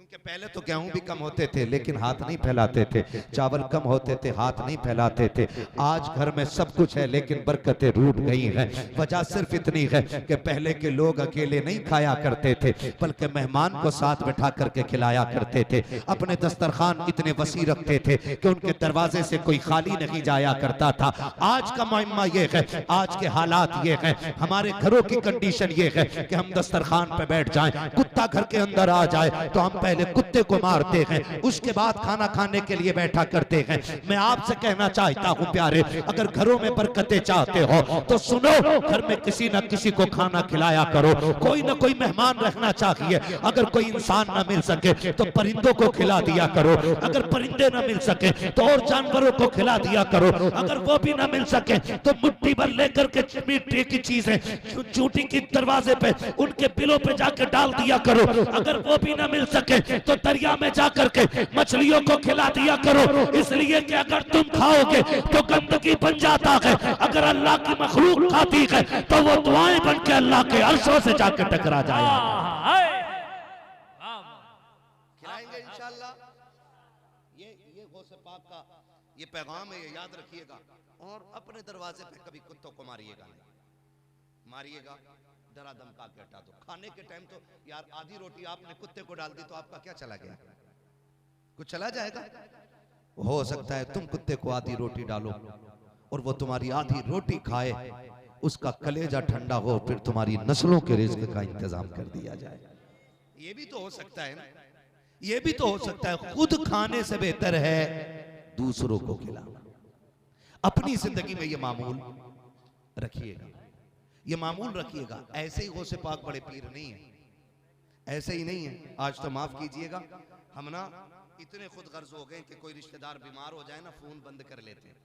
क्योंकि पहले तो गेहूं भी कम होते थे लेकिन हाथ नहीं फैलाते थे, चावल कम होते थे हाथ नहीं फैलाते थे। आज घर में सब कुछ है लेकिन बरकतें रूठ गई हैं। वजह सिर्फ इतनी है कि पहले के लोग अकेले नहीं खाया करते थे बल्कि मेहमान को साथ बैठा करके खिलाया करते थे। अपने दस्तरखान इतने वसी रखते थे कि उनके दरवाजे से कोई खाली नहीं जाया करता था। आज का मामला ये है, आज के हालात ये है, हमारे घरों की कंडीशन ये है कि हम दस्तरखान पे बैठ जाएं, कुत्ता घर के अंदर आ जाए तो हम पहले कुत्ते को मारते हैं, उसके बाद खाना खाने के लिए बैठा करते हैं। मैं आपसे कहना चाहता हूं प्यारे, अगर घरों में बरकतें चाहते हो तो सुनो, घर में किसी न किसी को खाना खिलाया करो, कोई ना कोई मेहमान रखना चाहिए। अगर कोई इंसान ना मिल सके तो परिंदों को खिला दिया करो, अगर परिंदे ना मिल सके तो और जानवरों को खिला दिया करो, अगर वो भी ना मिल सके तो मुट्ठी भर लेकर के मिट्टी की चीजें चूटी की दरवाजे पे उनके बिलों पे जाकर डाल दिया करो, अगर वो भी ना मिल सके तो दरिया में जाकर के मछलियों को खिला दिया करो। इसलिए कि अगर तुम खाओगे तो गंदगी बन जाता है, अगर अल्लाह की मखलूक खाती है तो वो दुआएं बन के अल्लाह के अर्शों से जाकर टकरा जाएगा। खिलाएंगे इंशाअल्लाह। ये गौसे पाक का ये पैगाम है, ये याद रखिएगा। और अपने दरवाजे पे कभी कुत्तों को मारिएगा नहीं, मारिएगा डरा धमका के हटा दो। खाने के टाइम तो यार आधी रोटी आपने कुत्ते को डाल दी तो आपका क्या चला गया? कुछ चला जाएगा? हो सकता है तुम कुत्ते को आधी रोटी डालो और वो तुम्हारी आधी रोटी खाए, उसका कलेजा ठंडा हो, फिर तुम्हारी नस्लों के रिज्क का इंतजाम कर दिया जाए। ये भी तो हो सकता है ना, ये भी तो हो सकता है। खुद खाने से बेहतर है दूसरों को खिलाना। अपनी जिंदगी में ये मामूल रखिएगा, ये मामूल रखिएगा। ऐसे ही गौसे पाक बड़े पीर नहीं है, ऐसे ही नहीं है। आज तो माफ कीजिएगा, हम ना इतने खुद गर्ज हो गए कि कोई रिश्तेदार बीमार हो जाए ना फोन बंद कर लेते हैं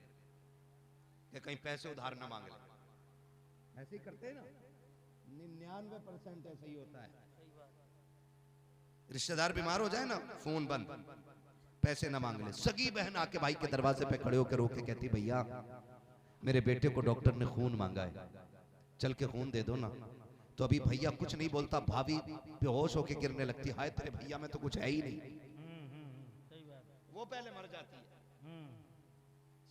कि कहीं पैसे उधार ना मांग ले। ऐसे ही करते हैं ना, 99% ऐसे ही होता है। रिश्तेदार बीमार हो जाए ना फोन बंद, पैसे ना मांग ले। सगी बहन आके भाई के दरवाजे पे खड़े होकर रोके कहती भैया मेरे बेटे को डॉक्टर ने खून मांगा है, चल के खून दे दो ना। तो अभी भैया कुछ नहीं बोलता, भाभी बेहोश होके गिरने लगती, हाय तेरे भैया में तो कुछ है ही नहीं, वो पहले मर जाती है।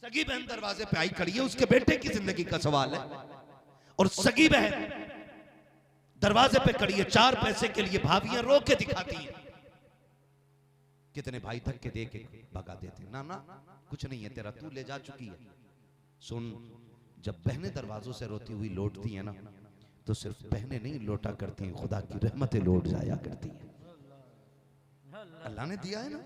सगी बहन दरवाजे पे आई खड़ी है, उसके बेटे की जिंदगी का सवाल है, और सगी बहन दरवाजे पे खड़ी है। 4 पैसे के लिए भाभियां रो के दिखाती है। कितने भाई धक्के दे के भगा देते, ना ना कुछ नहीं है तेरा, तू ले जा चुकी है। सुन, जब बहनें दरवाजों से रोती हुई लौटती हैं ना तो सिर्फ बहनें नहीं लौटा करती हैं, खुदा की रहमतें लौट जाया करती हैं। अल्लाह ने दिया है ना।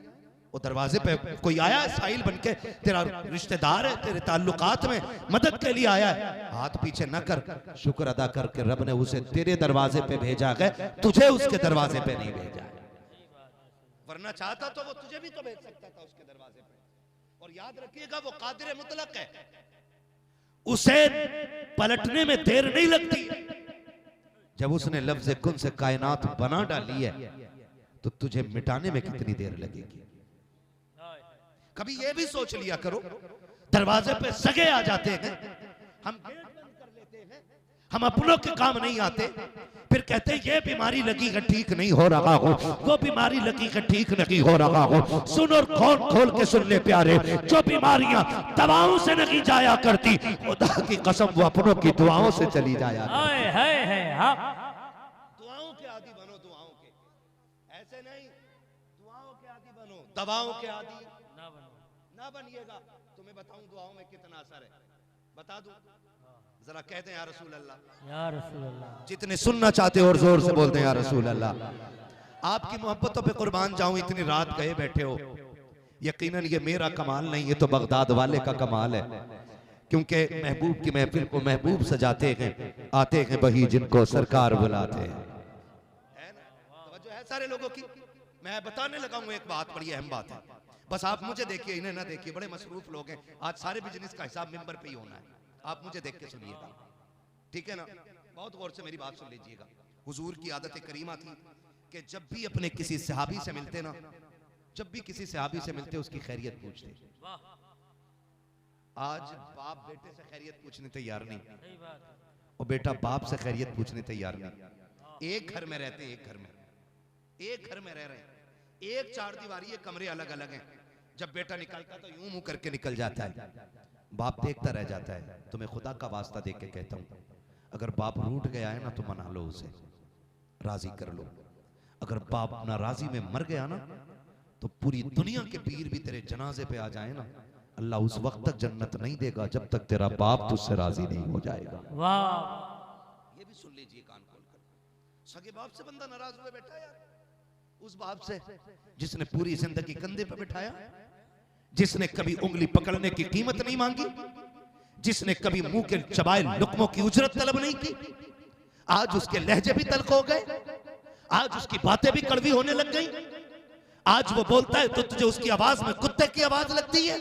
वो दरवाजे पे कोई आया साहिल बनके, तेरा रिश्तेदार है, तेरे ताल्लुकात में मदद के लिए आया है, हाथ पीछे न कर, शुक्र अदा कर के रब ने उसे तेरे दरवाजे पे भेजा है, तुझे उसके दरवाजे पे नहीं भेजा है। वरना चाहता तो वो तुझे भी तो भेज सकता था उसके दरवाजे पे। और याद रखिएगा वो कादिर मुतलक है, उसे पलटने में देर नहीं लगती। जब उसने लफ्ज़ कुन से कायनात बना डाली है तो तुझे मिटाने में कितनी देर लगेगी। कभी ये भी सोच लिया करो, दरवाजे पे सगे आ जाते हैं, हम गेट बंद कर लेते हैं, हम अपनों के काम नहीं आते, फिर कहते हैं ये बीमारी लगी है ठीक नहीं हो रहा हो, वो बीमारी लगी है ठीक नहीं हो रहा हो। सुन और कौन खोल के सुन ले प्यारे, जो बीमारियां दवाओं से नहीं जाया करती, खुदा की कसम वो अपनों की दुआओं से चली जाया करती। दुआओं के आदि बनो, दुआओं के, ऐसे नहीं दुआओं के आदि बनो, दवाओं के आदि ना बनिएगा। तुम्हें बताऊं दुआओं में कितना असर है, बता दूं जरा, कहते हैं या रसूल अल्लाह, या रसूल अल्लाह। जितने सुनना चाहते हो और जोर से बोलते हैं या रसूल अल्लाह। आपकी मोहब्बतों पे कुर्बान जाऊं, इतनी रात गए बैठे हो। यकीनन ये मेरा कमाल नहीं, ये तो बगदाद वाले का कमाल है, क्योंकि महबूब की महफिल को महबूब सजाते हैं, आते हैं वही जिनको सरकार बुलाते हैं। तो है सारे लोगों की। मैं बताने लगा हूं एक बात, बड़ी अहम बात है, बस आप मुझे देखिए, इन्हें ना देखिए। बड़े मसरूफ लोग हैं, आज सारे बिजनेस का हिसाब मिंबर पे ही होना है। आप मुझे देख के सुनिएगा, ठीक है ना? बहुत गौर से मेरी बात सुन लीजिएगा। हुजूर की आदत करीमा थी कि जब भी अपने किसी सहाबी से मिलते ना, जब भी किसी सहाबी से मिलते उसकी खैरियत पूछते। आज बाप बेटे से खैरियत पूछने तैयार नहीं, और बेटा बाप से खैरियत पूछने तैयार नहीं। एक घर में रहते, एक घर में रह रहे हैं, एक चार दीवारी है, कमरे अलग अलग हैं। जब बेटा निकलता तो यूं मुंह करके निकल जाता है, बाप देखता रह जाता है। तुम्हें खुदा का वास्ता दे के कहता हूं, अगर बाप रूठ गया है ना तो मना लो उसे, राजी कर लो। अगर बाप नाराजी में मर गया ना तो पूरी दुनिया के पीर भी तेरे जनाजे पे आ जाए ना, अल्लाह उस वक्त तक जन्नत नहीं देगा जब तक तेरा बाप तुझसे राजी नहीं हो जाएगा। वाह, ये भी सुन लीजिए कान खोलकर, सगे बाप से बंदा नाराज हुए बैठा यार, उस बाप से जिसने पूरी जिंदगी कंधे पे बिठाया, जिसने कभी उंगली पकड़ने की कीमत नहीं मांगी, जिसने कभी मुंह के चबाए लुकमों की उजरत तलब नहीं की, आज उसके लहजे भी तल्ख हो गए, आज उसकी बातें भी कड़वी होने लग गई। आज वो बोलता है तो तुझे उसकी आवाज में कुत्ते की आवाज लगती है।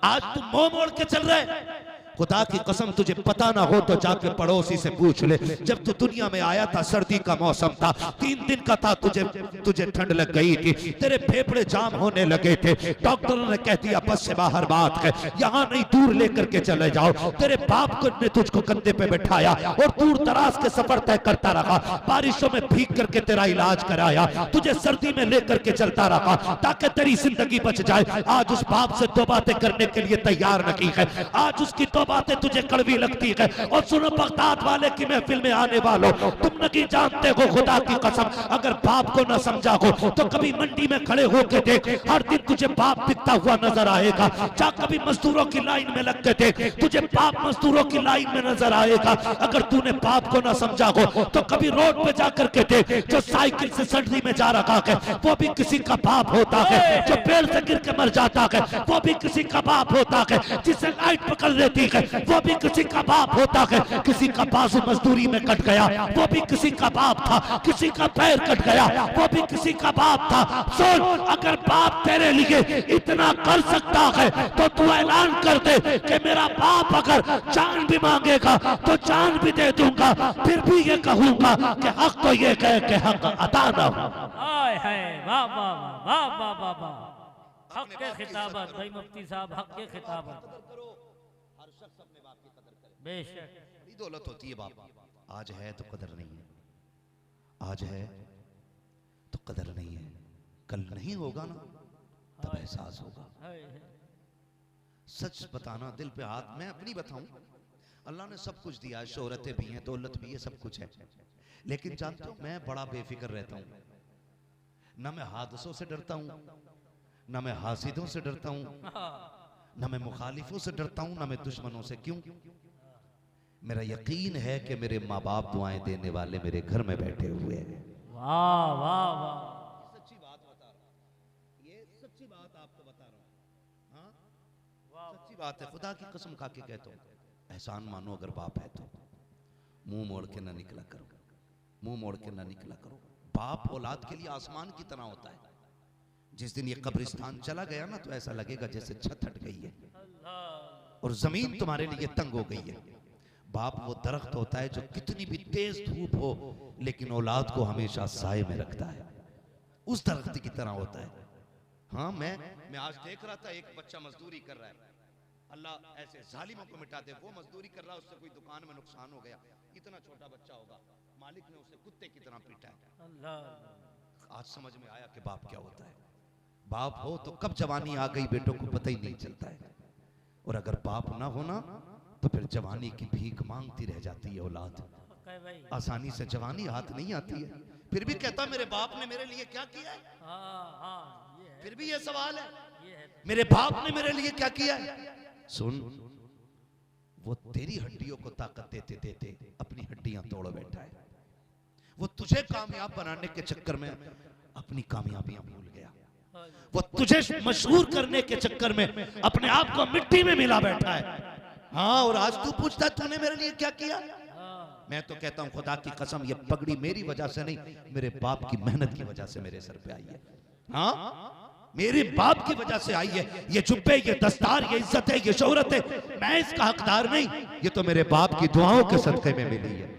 आज तुम मुंह मोड़ के चल रहे, खुदा की कसम तुझे पता ना हो तो जाके पड़ोसी से पूछ ले, जब तू दुनिया में आया था सर्दी का मौसम था, 3 दिन का था, तुझे ठंड लग गई थी, तेरे फेफड़े जाम होने लगे थे, डॉक्टरों ने कह दिया बस से बाहर बात है, यहाँ नहीं दूर लेकर के चले जाओ। तेरे बाप को ने तुझको कंधे पे बैठाया और दूर दराज के सफर तय करता रहा, बारिशों में भीग करके तेरा इलाज कराया, तुझे सर्दी में लेकर के चलता रहा ताकि तेरी जिंदगी बच जाए। आज उस बाप से 2 बातें करने के लिए तैयार नहीं है, आज उसकी 2 बातें तुझे कड़वी लगती है। और सुनो बगदाद वाले की महफिल में आने वालों, तुम नहीं जानते हो खुदा की कसम, अगर बाप को न समझा हो तो कभी मंडी में खड़े होके देख, हर दिन तुझे बाप दिखता हुआ नजर आएगा। जा कभी मजदूरों की लाइन में लग के देख, तुझे बाप मजदूरों की लाइन में नजर आएगा। अगर तूने बाप को न समझा हो तो कभी रोड पे जाकर के देख, जो साइकिल से सर्दी में जा रखा है वो भी किसी का बाप होता है, जो पेड़ से गिर के मर जाता है वो भी किसी का बाप होता है, जिसे लाइट पकड़ लेती है वो भी किसी का बाप होता है, किसी का बाजू मजदूरी में कट गया वो भी किसी का बाप था, किसी का पैर कट गया वो भी किसी का बाप था। सुन, अगर बाप तेरे लिए इतना कर सकता है तो तू ऐलान कर दे कि मेरा बाप अगर जान भी मांगेगा तो जान भी दे दूंगा, फिर भी ये कहूंगा कि हक तो ये कहे कि हक अदा ना हो। हाय हाय, वाह वाह वाह वाह वाह वाह, हक के खिताबत भाई मुफ्ती साहब, हक के खिताबत। बेशक बड़ी दौलत होती है बाप, आज है तो कदर नहीं है, आज है तो कदर नहीं है, कल नहीं होगा ना तब एहसास होगा। सच बताना दिल पे हाथ, मैं अपनी बताऊं, अल्लाह ने सब कुछ दिया है, शोहरतें भी हैं, दौलत भी है, सब कुछ है, लेकिन जानते हो मैं बड़ा बेफिक्र रहता हूं। ना मैं हादसों से डरता हूं, ना मैं हासिदों से डरता हूं, ना मैं मुखालिफों से डरता हूं, ना मैं दुश्मनों से। क्यों? मेरा यकीन है कि मेरे माँ बाप दुआएं देने वाले मेरे घर में बैठे हुए हैं। वाह वाह वाह, सच्ची बात बता रहा हूं, ये सच्ची बात आपको बता रहा हूं। हाँ सच्ची बात है, खुदा की कसम खा के कहता हूं, एहसान मानो अगर बाप है तो मुंह मोड़ के ना निकला करो, मुंह मोड़ के ना निकला करो। बाप औलाद के लिए आसमान की तरह होता है, जिस दिन ये कब्रिस्तान चला गया ना तो ऐसा लगेगा जैसे छत हट गई है और जमीन तुम्हारे लिए तंग हो गई है। बाप वो दरख्त होता है जो कितनी भी तेज धूप हो लेकिन औलाद को हमेशा साए में रखता है, उस दरख्त की तरह होता है। हाँ मैं आज देख रहा था, एक बच्चा मजदूरी कर रहा है, अल्लाह ऐसे जालिमों को मिटा दे, वो मजदूरी कर रहा है, उससे कोई दुकान में नुकसान हो गया, इतना छोटा बच्चा होगा, मालिक ने उसे कुत्ते की तरह पीटा है। आज समझ में आया कि बाप क्या होता है। बाप हो तो कब जवानी आ गई बेटों को पता ही नहीं चलता है, और अगर बाप ना होना तो फिर जवानी की भीख मांगती रह जाती है औलाद, आसानी से जवानी हाथ नहीं आती है। फिर भी कहता मेरे बाप ने मेरे लिए क्या किया है, फिर भी ये सवाल है, मेरे बाप ने मेरे लिए क्या किया है। सुन, वो तेरी हड्डियों को ताकत देते देते अपनी हड्डियां तोड़ बैठा है, वो तुझे कामयाब बनाने के चक्कर में अपनी कामयाबियां भूल गया, वो तुझे मशहूर करने के चक्कर में अपने आप को मिट्टी में मिला बैठा है। हाँ, और आज तू पूछता है तूने मेरे लिए क्या किया। मैं तो कहता हूं खुदा की कसम, ये पगड़ी मेरी वजह से नहीं, मेरे बाप की मेहनत की वजह से मेरे सर पे आई है। हाँ, मेरे बाप की वजह से आई है। ये जुब्बे, ये दस्तार, ये इज्जत है, ये शोहरत है, मैं इसका हकदार नहीं, ये तो मेरे बाप की दुआओं के सदके में मिली है।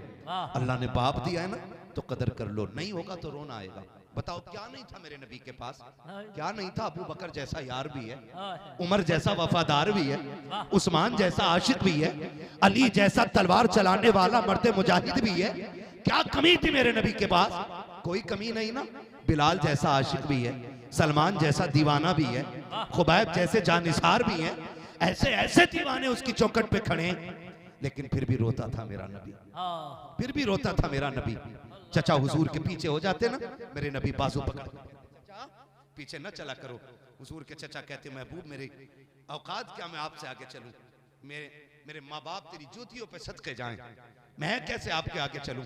अल्लाह ने बाप दिया है ना तो कदर कर लो, नहीं होगा तो रोना आएगा। बताओ क्या नहीं था मेरे नबी के पास, क्या नहीं था। अबू बकर जैसा यार भी है, उमर जैसा वफादार भी है, उस्मान जैसा आशिक भी है, अली जैसा तलवार चलाने वाला मर्द मुजाहिद भी है। क्या कमी थी मेरे नबी के पास? कोई कमी नहीं ना। बिलाल जैसा आशिक भी है, सलमान जैसा दीवाना भी है, खुबैब जैसे जानिसार भी हैं, ऐसे ऐसे दीवाने उसकी चौखट पे खड़े हैं, लेकिन फिर भी रोता था मेरा नबी, फिर भी रोता था मेरा नबी। चचा हुजूर के पीछे हो जाते ना, मेरे नबी बाजू पकड़, चचा पीछे न चला करो। हुजूर के चचा कहते महबूब मेरे औकात क्या, मैं आपसे आगे चलूं, मेरे माँ बाप तेरी जूतियों पे सदके जाएं, मैं कैसे आपके आगे चलूं,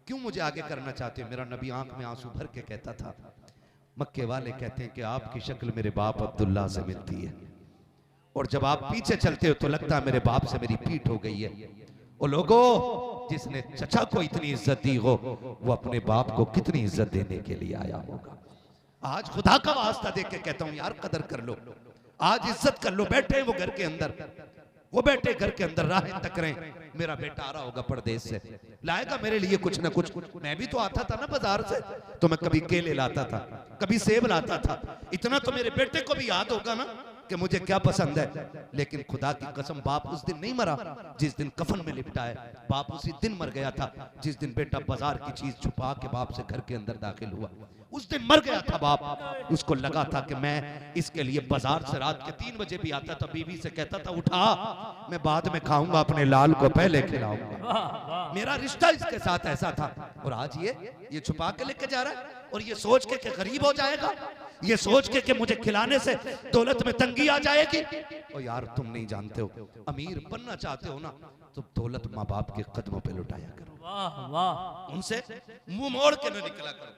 क्यों मुझे आगे करना चाहते हो? मेरा नबी आंख में आंसू भर के कहता था, मक्के वाले कहते हैं कि आपकी शक्ल मेरे बाप अब्दुल्ला से मिलती है, और जब आप पीछे चलते हो तो लगता है मेरे बाप से मेरी पीठ हो गई है। ओ लोगों, जिसने चचा को इतनी इज्जत दी हो, वो अपने बाप को कितनी इज्जत देने के लिए आया होगा। आज खुदा का वास्ता देख के कहता हूं यार, कदर कर लो, आज इज्जत कर लो। बैठे वो घर के अंदर, वो बैठे घर के अंदर, राहें तक रहे, मेरा बेटा आ रहा होगा परदेश से, लाएगा मेरे लिए कुछ ना कुछ। मैं भी तो आता था ना बाजार से, तो मैं कभी केले लाता था, कभी सेब लाता था, इतना तो मेरे बेटे को भी याद होगा ना कि मुझे क्या पसंद है। लेकिन खुदा की कसम, बाप उस दिन नहीं मरा जिस दिन कफन में लिपटा है, बाप उसी दिन मर गया था जिस दिन बेटा बाजार की चीज छुपा के बाप से घर के अंदर दाखिल हुआ। उस दिन मर गया था बाप। उसको लगा था कि मैं इसके लिए बाजार से रात के 3 बजे भी आता था, बीवी से कहता था उठा, मैं बाद में खाऊंगा, अपने लाल को पहले खिलाऊंगा। मेरा रिश्ता इसके साथ ऐसा था। और आज ये छुपा के लेके जा रहा है, और ये सोच के कि गरीब हो जाएगा, ये सोच के कि मुझे खिलाने से दौलत में तंगी आ जाएगी। और यार तुम नहीं जानते हो, अमीर बनना चाहते हो ना, तो दौलत माँ बाप के कदमों पे लुटाया करो। वाह वाह, उनसे मुंह मोड़ के न निकला करो,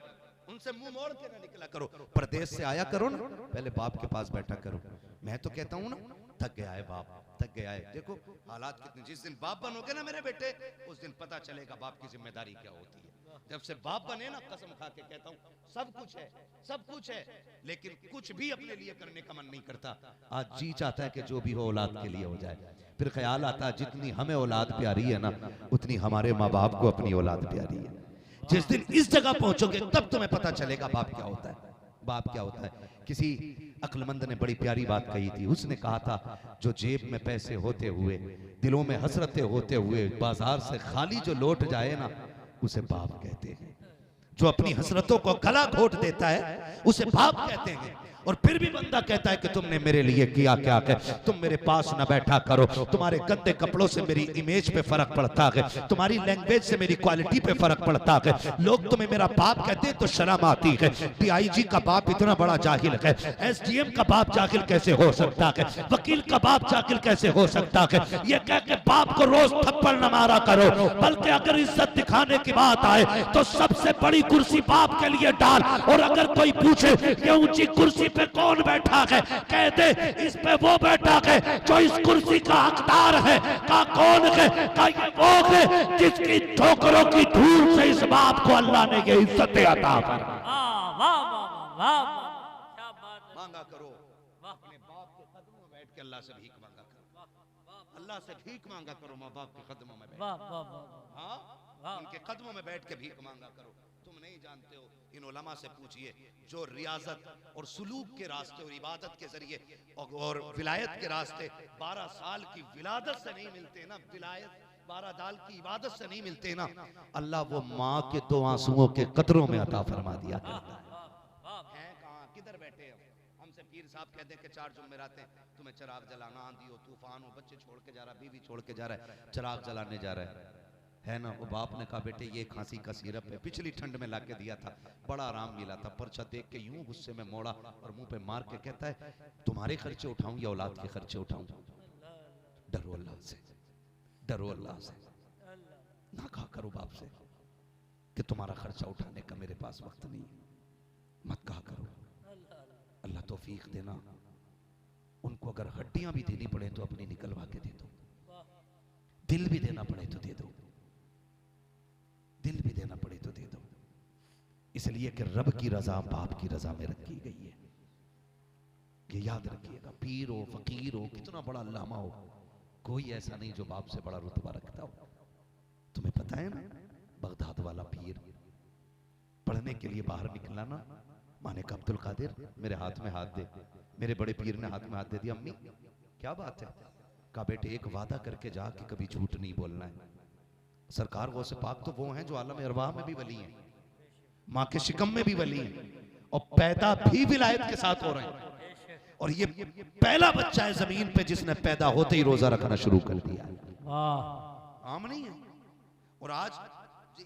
उनसे मुंह मोड़ के न निकला करो। परदेश से आया करो ना, पहले बाप के पास बैठा करो। मैं तो कहता हूँ ना, थक गया है बाप, थक गया है। देखो हालात कितने, जिस दिन बाप बनोगे ना मेरे बेटे, उस दिन पता चलेगा बाप की जिम्मेदारी क्या होती है। जब से बाप बने ना, कसम खा के कहता हूँ, सब कुछ है, सब कुछ है, लेकिन कुछ भी अपने लिए करने का मन नहीं करता। आज जी चाहता है कि जो भी हो औलाद के लिए हो जाए। फिर ख्याल आता है जितनी हमें औलाद प्यारी है ना, उतनी हमारे माँ बाप को अपनी औलाद प्यारी है। जिस दिन इस जगह पहुंचोगे तब तुम्हें पता चलेगा बाप क्या होता है, बाप क्या होता है। किसी अक्लमंद ने बड़ी प्यारी बात कही थी, उसने कहा था, जो जेब में पैसे होते हुए, दिलों में हसरतें होते हुए, बाजार से खाली जो लौट जाए ना, उसे बाप कहते हैं। जो अपनी हसरतों को गला घोट देता है, उसे बाप कहते हैं। और फिर भी बंदा कहता है कि तुमने मेरे लिए किया क्या है, तुम मेरे पास न बैठा करो, तुम्हारे गंदे कपड़ों से मेरी इमेज पे फर्क पड़ता है, तुम्हारी लैंग्वेज से मेरी क्वालिटी पे फर्क पड़ता है, लोग तुम्हें मेरा बाप कहते हैं तो शर्म आती है। DIG का बाप इतना बड़ा जाहिल है, SDM का बाप जाहिल कैसे हो सकता है, वकील का बाप जाहिल कैसे हो सकता है। ये कह के बाप को रोज थप्पड़ न मारा करो, बल्कि अगर इज्जत दिखाने की बात आए तो सबसे बड़ी कुर्सी बाप के लिए डाल। और अगर कोई पूछे ये ऊंची कुर्सी पे कौन बैठा है, कह दे इस पे वो बैठा है जो इस कुर्सी का हकदार है। का कौन है? का ये वो है जिसकी ठोकरों की धूल से इस बाप को अल्लाह ने ये इज्जत अता फरमाई। वाह वाह वाह, क्या बात है। मांगा करो, अपने बाप के कदमों में बैठ के अल्लाह से भीख मांगा करो, अल्लाह से भीख मांगा करो, माँ बाप के कदमों में बैठ। वाह वाह वाह, हाँ, उनके कदमों में बैठ के भीख मांगा करो। तुम नहीं जानते हो, इन उलमा से पूछिए जो रियाजत और सुलूक के रास्ते और इबादत के जरिए और विलायत के रास्ते 12 साल की विलादत से नहीं मिलते ना, विलायत 12 साल की इबादत से नहीं मिलते ना, अल्लाह वो माँ के 2 आंसुओं के कतरों में अता फरमा दिया करता है। कहाँ, किधर बैठे हो? हमसे पीर साहब कहते हैं कि 4 जुमेरात हैं, तुम्हें चिराग जलाना, आंधी हो तूफान हो, बच्चे छोड़ के जा रहा है, बीवी छोड़ के जा रहा है, चिराग जलाने जा रहा है ना। वो बाप ने कहा बेटे ये खांसी का सिरप है, पिछली ठंड में लाके दिया था, बड़ा आराम मिला था। पर्चा देख के यूं गुस्से में मोड़ा और मुंह पे मार के कहता है तुम्हारे खर्चे उठाऊं या औलाद के खर्चे उठाऊं? डरो अल्लाह से, डरो अल्लाह से, ना कहा करो बाप से कि तुम्हारा खर्चा उठाने का मेरे पास वक्त नहीं है, मत कहा करो। अल्लाह तौफीक देना। उनको अगर हड्डियां भी देनी पड़े तो अपनी निकलवा के दे दो, दिल भी देना पड़े तो दे दो, दिल भी देना पड़े तो दे दो, इसलिए कि रब की रजा बाप की रजा में रखी गई है। ये याद रखिएगा, पीर हो फकीर हो कितना बड़ा अल्लामा हो, कोई ऐसा नहीं जो बाप से बड़ा रुतबा रखता हो। तुम्हें पता है ना, बगदाद वाला पीर पढ़ने के लिए बाहर निकला ना, माने का अब्दुल कादिर मेरे हाथ में हाथ दे, मेरे बड़े पीर ने हाथ में हाथ दे दिया। अम्मी क्या बात है? कहा बेटे एक वादा करके जा कि कभी झूठ नहीं बोलना है। सरकार गौसे पाक तो वो हैं जो आलम अरवाह में भी वली हैं, माँ के शिकम में भी वली हैं और पैदा भी विलायत के साथ हो रहे हैं। और ये पहला बच्चा है जमीन पे जिसने पैदा होते ही रोजा रखना शुरू कर दिया। आम नहीं है। और आज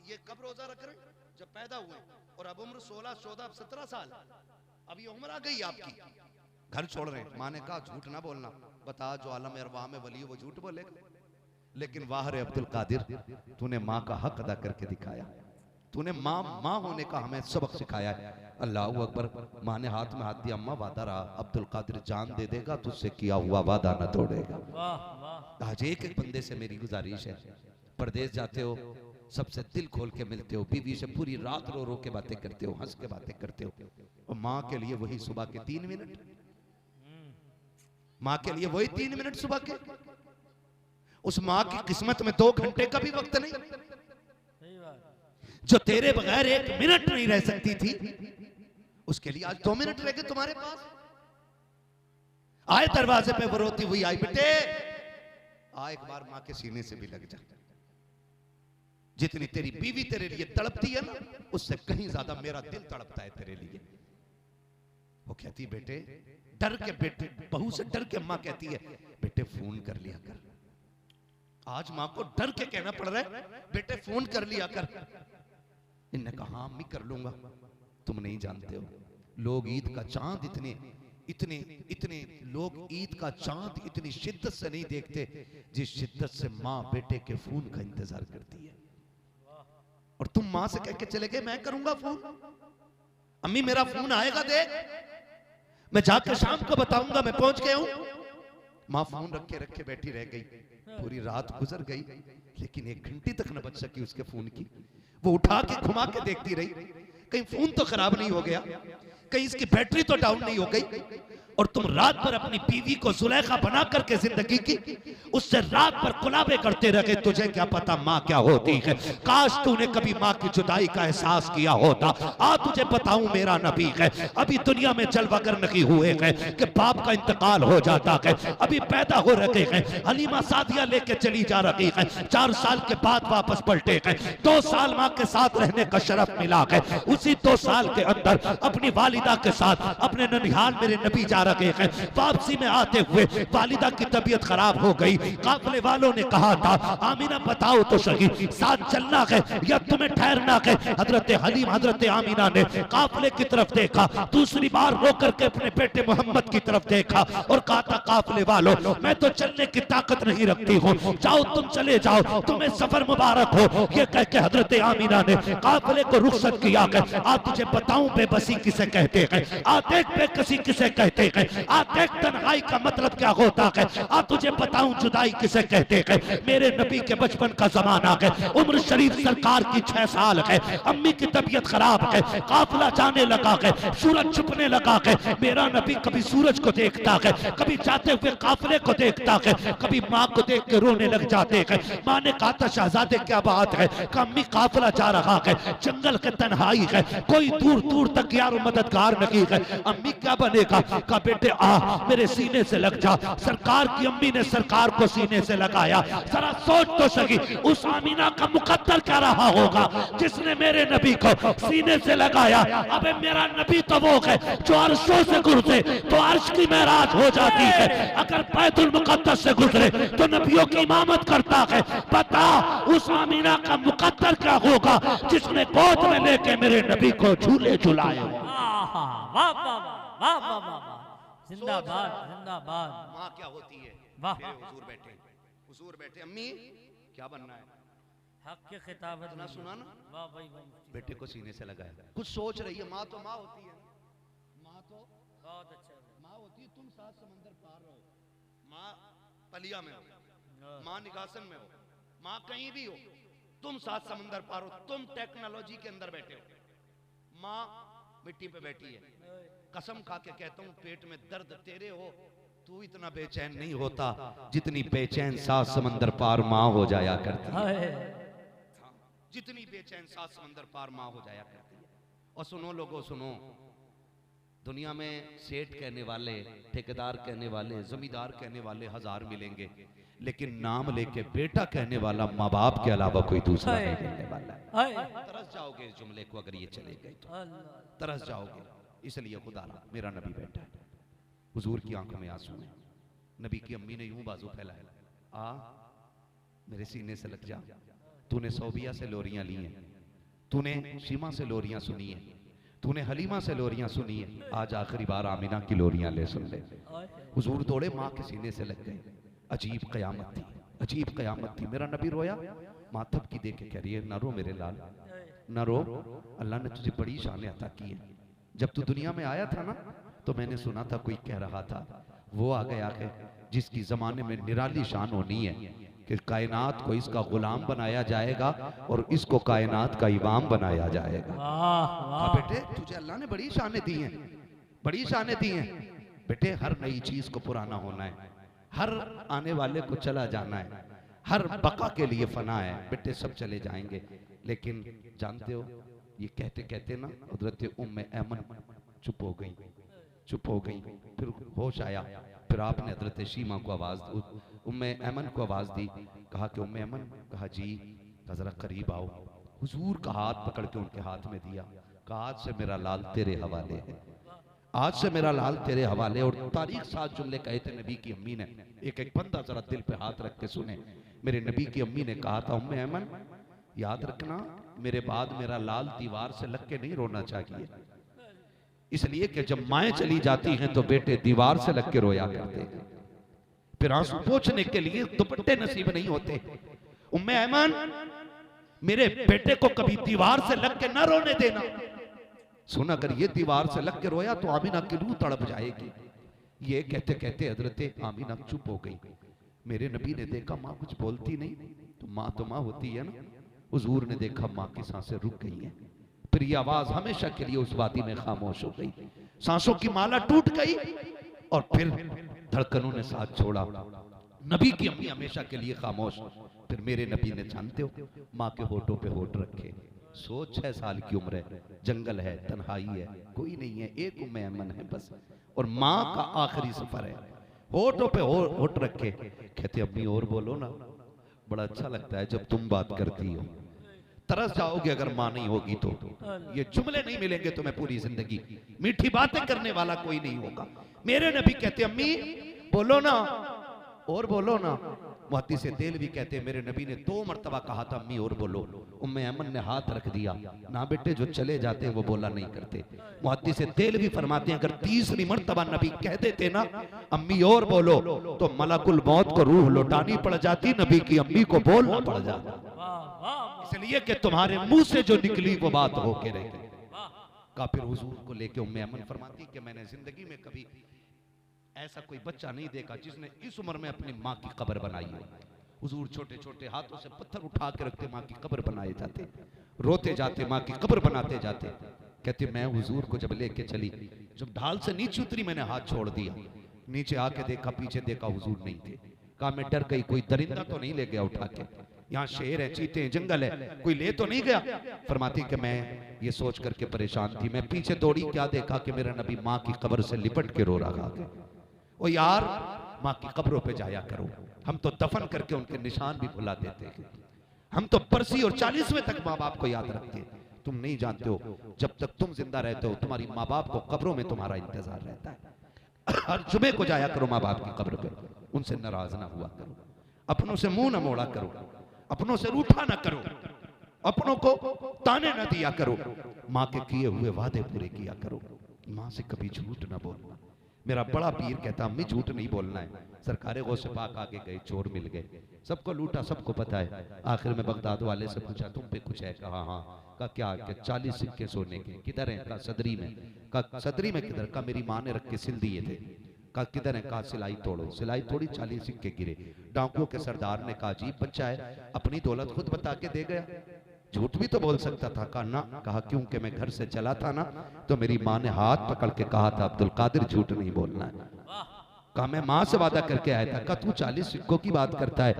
ये कब रोजा रख रहे हैं? जब पैदा हुए। और अब उम्र 16, 14, 17 साल, अब ये उम्र आ गई आपकी, घर छोड़ रहे हैं। माँ ने कहा झूठ ना बोलना, बता जो आलम अरवाह में वली है वो झूठ बोलेगा। लेकिन वाह रे अब्दुल कादिर, तूने माँ का हक अदा करके दिखाया। तूने माँ होने का हमें सबक सिखाया है। अल्लाह अकबर। माँ ने हाथ में हाथ दिया, अम्मा वादा रहा, अब्दुल कादिर जान दे देगा, तुझसे किया हुआ वादा न तोड़ेगा। आज एक एक बंदे से मेरी गुजारिश है, परदेश जाते हो सबसे दिल खोल के मिलते हो, बीवी से पूरी रात रो रो के बातें करते हो, हंस के बातें करते हो। और माँ के लिए वही सुबह के 3 मिनट, माँ के लिए वही 3 मिनट सुबह के। उस माँ की किस्मत में 2 घंटे का भी वक्त नहीं, जो तेरे बगैर 1 मिनट नहीं रह सकती थी, उसके लिए आज 2 मिनट रह गए तुम्हारे पास। आए दरवाजे पे वो रोती हुई आई, बेटे आ एक बार माँ के सीने से भी लग जा। जितनी तेरी बीवी तेरे लिए तड़पती है ना, उससे कहीं ज्यादा मेरा दिल तड़पता है तेरे लिए। वो कहती बेटे, डर के बेटे, बहू से डर के माँ कहती है बेटे फोन कर लिया कर। आज माँ को डर के कहना पड़ रहा है बेटे फोन कर लिया कर। इन्होंने कहा अम्मी कर लूंगा। तुम नहीं जानते हो, लोग ईद का चांद इतने लोग ईद का चांद इतनी शिद्दत से नहीं देखते जिस शिद्दत से माँ बेटे के फोन का इंतजार करती है। और तुम माँ से कह के चले गए मैं करूंगा फोन, अम्मी मेरा फोन आएगा देख, मैं जाकर शाम को बताऊंगा मैं पहुंच गया हूं। माँ फोन रखे रखे बैठी रह गई, पूरी रात गुजर गई, लेकिन 1 घंटे तक न बच सकी उसके फोन की। वो उठा के घुमा के देखती रही, कहीं फोन तो खराब नहीं हो गया, कहीं इसकी बैटरी तो डाउन नहीं हो गई। और तुम रात भर अपनी बीवी को जुलेखा बना करके जिंदगी की, उससे रात भर कुलाबे करते रहे। तुझे क्या पता माँ क्या होती है? काश तूने कभी माँ की जुदाई का एहसास किया होता। तुझे बताऊं मेरा नबी है, अभी दुनिया में जलवागर नहीं हुए हैं कि बाप का इंतकाल हो जाता है, अभी पैदा हो रहे हैं। हलीमा सादिया लेके चली जा रही है, 4 साल के बाद वापस पलटे हैं। 2 साल माँ के साथ रहने का शरफ मिला है। उसी 2 साल के अंदर अपनी वालिदा के साथ अपने ननिहाल मेरे नबी जा रहे हैं। वापसी में आते हुए वालिदा की तबीयत खराब हो गई। काफिले वालों ने कहा था आमीना बताओ तो सही, साथ चलना है या तुम्हें ठहरना है? हजरत हलीम हजरत आमीना ने काफिले की तरफ देखा, दूसरी बार रो करके अपने बेटे मोहम्मद की तरफ देखा और कहा था काफिले वालों मैं तो चलने की ताकत नहीं रखती हूँ, जाओ तुम चले जाओ, तुम्हें सफर मुबारक हो। ये कह के हजरत आमीना ने काफिले को रुखसत किया। तुझे बताऊं बेबसी किसे कहते हैं, देख बेकसी किसे कहते हैं, देख तन्हाई का मतलब क्या होता है, तुझे बताऊं जुदाई किसे कहते हैं। मेरे नबी के बचपन का जमाना है, उम्र शरीफ सरकार की 6 साल है, अम्मी की तबीयत खराब है, काफिला जाने लगा है, सूरज छुपने लगा है। मेरा नबी कभी सूरज को देखता है, कभी जाते हुए काफिले को देखता है, कभी माँ को देख के रोने लग जाते हैं। माँ ने कहा था शहजादे क्या बात है? अम्मी काफिला जा रहा है, जंगल के तन्हाई है, कोई दूर दूर तक यार मददगार नहीं है, अम्मी क्या बनेगा? का बेटे मेरे सीने से लग जा। सरकार की अम्मी ने सरकार को सीने से लगाया। जरा सोच तो सही उस आमीना का मुकद्दर क्या रहा होगा जिसने मेरे नबी को सीने से लगाया। अबे मेरा नबी तो वो है जो अर्शों से गुजरे तो अर्श की महराज हो जाती है, अगर बैतुल मुकद्दस से गुजरे तो नबियों की इमामत करता है। बता उस आमीना का मुकद्दर क्या होगा जिसने गोद में लेके मेरे नबी को झूले झुलाए। जिंदाबाद जिंदाबाद। माँ क्या होती है? वाह हुजूर बैठे अम्मी क्या बनना है? हक के खिताबत ना सुना ना? वाह भाई बेटे को सीने से लगाया, कुछ सोच रही है। माँ तो माँ होती है, माँ तो बहुत अच्छा माँ होती है। तुम 7 समंदर पार रहो, माँ पलिया में हो, माँ निगासन में हो, माँ कहीं भी हो, तुम 7 समंदर पार हो। तुम टेक्नोलॉजी के अंदर बैठे हो, माँ मिट्टी पे बैठी है। कसम खा के कहता हूं पेट में दर्द तेरे हो, तू इतना बेचैन नहीं होता जितनी बेचैन 7 समंदर पार माँ हो जाया करती है। जितनी बेचैन 7 समंदर पार माँ हो जाया करती है। और सुनो लोगों सुनो, दुनिया में सेठ कहने वाले, ठेकेदार कहने वाले, जमींदार कहने वाले 1000 मिलेंगे, लेकिन नाम लेके बेटा कहने वाला माँ बाप के अलावा कोई दूसरा नहीं मिलने वाला है। तरस जाओगे इस जुमले को अगर ये चले गए तो, तरस जाओगे। इसलिए खुदा मेरा नबी बैठा है, हुजूर की आंखों में आंसू है। नबी की अम्मी ने यूं बाजू फैलाया, आ मेरे सीने से लग जा। तूने सोबिया से लोरियां ली हैं, तूने शीमा से लोरियां सुनी है, तूने हलीमा से लोरियां सुनी है, आज आखिरी बार आमिना की लोरियां ले सुन ले। हुजूर दौड़े, माँ के सीने से लग गए। अजीब कयामत थी, अजीब कयामत थी। मेरा नबी रोया, मातब की देख के कह रही है, ना रो मेरे लाल, ना रो, अल्लाह ने तुझे बड़ी शान अता की है। जब तू दुनिया में आया था ना, तो मैंने सुना था कोई कह रहा था वो आ गया है जिसकी जमाने में निराली शान होनी है कि कायनात को इसका गुलाम बनाया जाएगा और इसको कायनात का इमाम बनाया जाएगा। बेटे तुझे अल्लाह ने बड़ी शानें दी हैं, बड़ी शानें दी हैं। बेटे हर नई चीज को पुराना होना है, हर आने वाले को चला जाना है, हर बका के लिए फना है। बेटे सब चले जाएंगे, लेकिन जानते हो ये कहते कहते ना हजरत उम्मे ऐमन चुप हो गई, चुप हो गई। फिर होश आया, फिर आपने हजरत शीमा को आवाज, उम्मे ऐमन को आवाज दी, कहा कि उम्मे ऐमन, कहा जी, जरा करीब आओ। हुजूर का हाथ पकड़ के उनके हाथ में दिया, कहा आज से मेरा लाल तेरे हवाले है, आज से मेरा लाल तेरे हवाले। और तारीख 7 जुमले कहे थे नबी की अम्मी ने, एक एक बंदा जरा दिल पे हाथ रख के सुने। मेरे नबी की अम्मी ने कहा था, उम्मे ऐमन याद रखना मेरे बाद मेरा लाल दीवार से लग के नहीं रोना चाहिए, इसलिए कि जब माएं चली जाती हैं तो बेटे दीवार से लग के रोया करते हैं, फिर आंसू पोंछने के लिए दुपट्टे नसीब नहीं होते। उम्मे ऐमन मेरे बेटे को कभी दीवार से लग के ना रोने देना। सुन, अगर ये दीवार से लग के रोया तो आमीना की रूह तड़प जाएगी। ये कहते कहते हजरत आमीना चुप हो गई। मेरे नबी ने देखा माँ कुछ बोलती नहीं, तो माँ होती है ना। हुजूर ने देखा माँ की सांसें रुक गई हैं, फिर ये आवाज हमेशा के लिए उस वादी में खामोश हो गई। सांसों की माला टूट गई और फिर धड़कनों ने साथ छोड़ा। नबी की अम्मी हमेशा के लिए खामोश। फिर मेरे नबी ने, जानते हो, माँ के होठों पे होठ रखे। 6 साल की उम्र है, जंगल है, तन्हाई है, कोई नहीं है, एक उम्मे ऐमन है बस, और माँ का आखिरी सफर है। होठों पे होठ रखे, कहते अम्मी और बोलो ना, बड़ा अच्छा लगता है जब तुम बात करती हो। तरस जाओगे अगर माँ नहीं होगी तो। ये जुमले नहीं मिलेंगे तुम्हें पूरी जिंदगी, मीठी बातें करने वाला कोई नहीं होगा। मेरे नबी कहते अम्मी बोलो ना, और बोलो ना। मुहद्दिस देलवी कहते मेरे नबी ने 2 मरतबा कहा था अम्मी और बोलो। उम्मे ऐमन ने हाथ रख दिया, ना बेटे जो चले जाते हैं वो बोला नहीं करते। मुहद्दिस देलवी फरमाते हैं अगर 3री मरतबा नबी कह देते ना अम्मी और बोलो, तो मलकुल मौत को रूह लौटानी पड़ जाती, नबी की अम्मी को बोलना पड़ जाता। इसलिए कि तुम्हारे मुंह से जो निकली वो बात होके रही। काफिर हुजूर को लेके उम्मे ऐमन फरमाती कि मैंने जिंदगी में कभी ऐसा कोई बच्चा नहीं देखा जिसने इस उम्र में अपनी माँ की कब्र बनाई हो। हुजूर छोटे छोटे हाथों से पत्थर उठा के रखते, माँ की कब्र बनाए जाते, रोते जाते, माँ की कब्र बनाते जाते। कहते मैं हुजूर को जब लेके चली, जब ढाल से नीचे उतरी मैंने हाथ छोड़ दिया, नीचे आके देखा, पीछे देखा हुजूर नहीं थे। कहा मैं डर गई, कोई दरिंदा तो नहीं ले गया उठा के, यहाँ शेर है, चीते हैं, जंगल है, कोई ले तो नहीं गया। फरमाती कि मैं ये सोच करके परेशान थी, मैं पीछे दौड़ी, क्या देखा कि मेरा नबी माँ की कब्र से लिपट के रो रहा है। ओ यार माँ की कब्रों पे जाया करो, हम तो दफन करके उनके निशान भी भुला देते हैं, हम तो बरसी और 40वें तक माँ बाप को याद रखते हैं। तुम नहीं जानते हो जब तक तुम जिंदा रहते हो तुम्हारी माँ बाप को कब्रों में तुम्हारा इंतजार रहता है। हर जुमे को जाया करो माँ बाप की कब्र पे, उनसे नाराज ना हुआ करो, अपनों से मुंह न मोड़ा करो, अपनों से रूठा ना करो, अपनों को ताने न दिया करो, माँ के किए हुए वादे पूरे किया करो, माँ से कभी झूठ ना बोलना। मेरा बड़ा पीर कहता अम्मी झूठ नहीं बोलना है। सरकारे गौसे पाक आगे गए, चोर मिल गए, सबको लूटा, सबको पता है। आखिर में बगदाद वाले से पूछा तुम पे कुछ है? कहा हाँ। कहा क्या? 40 सिक्के सोने के। किधर है? कहा सदरी में। कहा सदरी में किधर? कहा मेरी माँ ने रख के सिल दिए थे। कहा किधर है? कहा सिलाई तोड़ो। सिलाई तोड़ी, 40 सिक्के गिरे। डाकुओं के सरदार ने कहा अजीब बच्चा है, अपनी दौलत खुद बता के दे गया, झूठ भी तो बोल सकता था। कहा ना। कहा क्योंकि मैं घर से चला था ना, तो मेरी माँ ने हाथ पकड़ के कहा था अब्दुल कादिर झूठ नहीं बोलना है। कहा मैं माँ से वादा करके आया था। कहा तू 40 सिक्कों की बात करता है,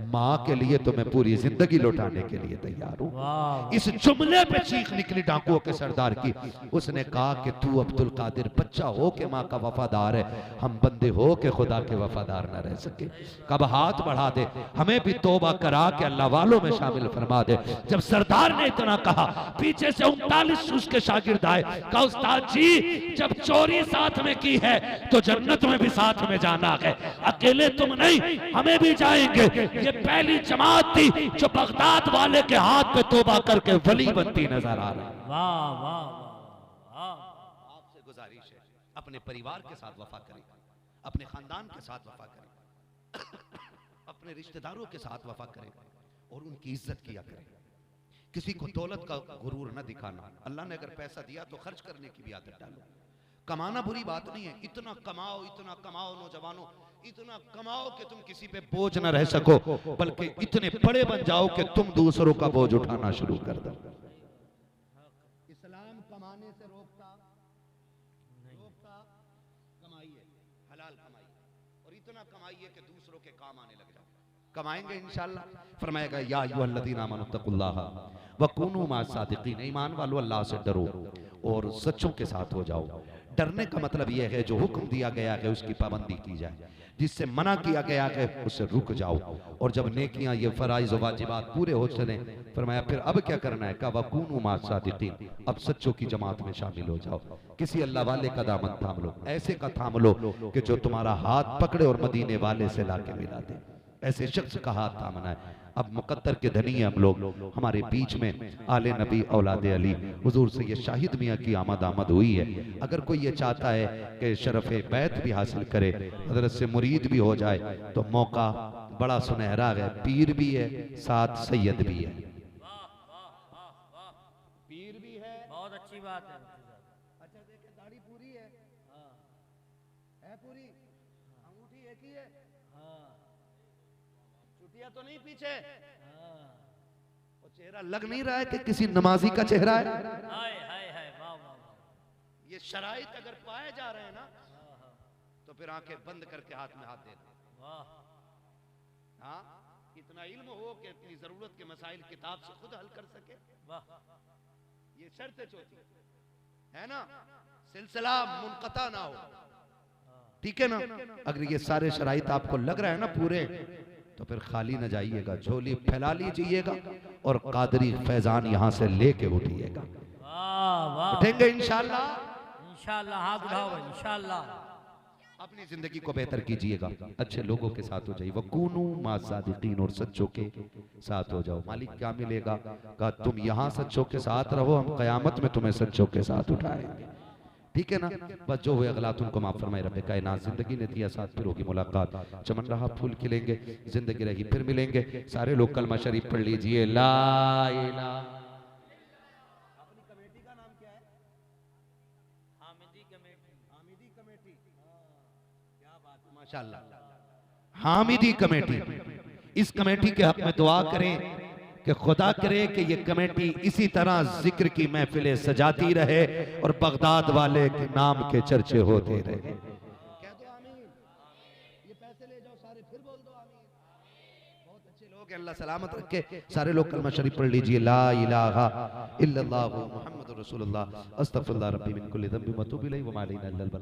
माँ के लिए तो मैं पूरी जिंदगी लौटाने के लिए तैयार हूँ। वाह इस जुमले पे चीख निकली डाकुओं के सरदार की। उसने कहा कि तू अब्दुल कादिर बच्चा हो के माँ का वफादार है, हम बंदे हो के खुदा के वफादार न रह सके। कब हाथ बढ़ा दे, हमें भी तौबा करा के अल्लाह वालों में शामिल फरमा दे। जब सरदार ने इतना कहा, पीछे से 39 उसके शागिर्द आए। कहा उस्ताद जी जब चोरी साथ में की है तो जन्नत में भी साथ में जाना है, अकेले तुम नहीं हमें भी जाएंगे। ये पहली जमात थी जो बगदाद वाले के हाथ पे तौबा करके वली बनती नजर आ रही। वाह वाह वाह। आपसे गुजारिश है अपने परिवार के साथ वफा करें, अपने खानदान के साथ वफा करें, अपने रिश्तेदारों के साथ वफा करें और उनकी इज्जत किया करें। किसी को दौलत का गुरूर न दिखाना। अल्लाह ने अगर पैसा दिया तो खर्च करने की भी आदत डालो। कमाना बुरी बात नहीं है, इतना कमाओ नौजवानों, इतना कमाओ कि तुम किसी पे बोझ न रह सको, बल्कि इतने बड़े बन जाओ कि तुम दूसरों का बोझ उठाना शुरू कर दो। इस्लाम कमाने से रोकता, कमाइए, हलाल कमाइए और इतना कमाइए कि दूसरों के काम आने लग जाओ। कमाएंगे इंशाअल्लाह। फरमाएगा या अय्युहल्लज़ीना आमनुत्तकुल्लाह वकूनू मअस-सादिकीन, ईमान वालों अल्लाह से डरो और सच्चों के साथ हो जाओ। डरने का मतलब यह है जो हुक्म दिया गया है उसकी पाबंदी की जाए, जिससे मना किया गया है उससे रुक जाओ। और जब नेकियां ये फराइज वाजिबात पूरे हो चले, फरमाया फिर अब क्या करना है? का वकूनू मअस-सादिकीन, अब सच्चों की जमात में शामिल हो जाओ। किसी अल्लाह वाले का दामन थाम लो, ऐसे का थाम लो कि जो तुम्हारा हाथ पकड़े और मदीने वाले से लाके मिला दे। ऐसे शख्स का हाथ थामना है। अब मुकद्दर के धनी हम लोग, हमारे बीच में आले नबी औलादे अली हुजूर से ये शाहिद मियाँ की आमद हुई है। अगर कोई ये चाहता है कि शरफ़े बैत भी हासिल करे, हजरत से मुरीद भी हो जाए, तो मौका बड़ा सुनहरा है। पीर भी है, साथ सैयद भी है। पीर भी है, बहुत अच्छी बात है। अच्छा देखे दाढ़ी पूरी है पूरी, अंगूठी एक ही है, चुटिया तो नहीं पीछे, और चेहरा लग नहीं रहा है कि किसी नमाजी का चेहरा है। हाय हाय हाय वाह वाह। ये शराइत अगर पाए जा रहे हैं ना, तो फिर आंखें बंद करके हाथ में हाथ दे दे। हाँ, इतना इल्म हो कि अपनी जरूरत के मसाइल किताब से खुद हल कर सके, ये शर्त चौथी है ना, सिलसिला मुनक़ता ना हो। ठीक है ना? अगर ये सारे शराइत आपको लग रहा है ना पूरे, तो फिर खाली न जाइएगा, झोली फैला लीजिएगा और कादरी फैजान यहाँ से लेके उठिएगा। उठेंगे इंशाअल्लाह, इंशाअल्लाह। हाथ उठाओ इंशाअल्लाह। अपनी जिंदगी को बेहतर कीजिएगा, अच्छे लोगों के साथ हो जाइए। वकूनू मअस-सादिकीन, और सच्चों के साथ हो जाओ। मालिक क्या मिलेगा? कहा तुम यहाँ सच्चों के साथ रहो, हम क़यामत में तुम्हें सच्चों के साथ उठाएंगे। ठीक है ना? बस जो हुए अगलात उनको माफ फरमाए रब्बे कायनात। जिंदगी ने दिया साथ, फिर होगी मुलाकात। चमन रहा फूल खिलेंगे, जिंदगी रही फिर मिलेंगे। सारे लोग कलमा शरीफ पढ़ लीजिए, ला इलाहा। अपनी कमेटी का नाम क्या है? हामिदी कमेटी। हामिदी कमेटी, क्या बात है, माशाअल्लाह। हामिदी कमेटी, इस कमेटी के हक में दुआ करें कि खुदा करे कि ये कमेटी इसी तरह जिक्र की महफिलें सजाती रहे और बगदाद वाले के नाम के चर्चे होते रहे। कह दो आमीन। ये पैसे ले जाओ सारे, फिर बोल दो आमीन। बहुत अच्छे लोग हैं, अल्लाह सलामत रखे। सारे लोग कलमा शरीफ पढ़ लीजिए, ला इलाहा इल्लल्लाहु मुहम्मदुर रसूलुल्लाह, अस्तगफिरुल्लाह रब्बी मिन कुल्ली ज़ंबिन व अतूबु इलैहि व मा अलैना इल्लल बलाग।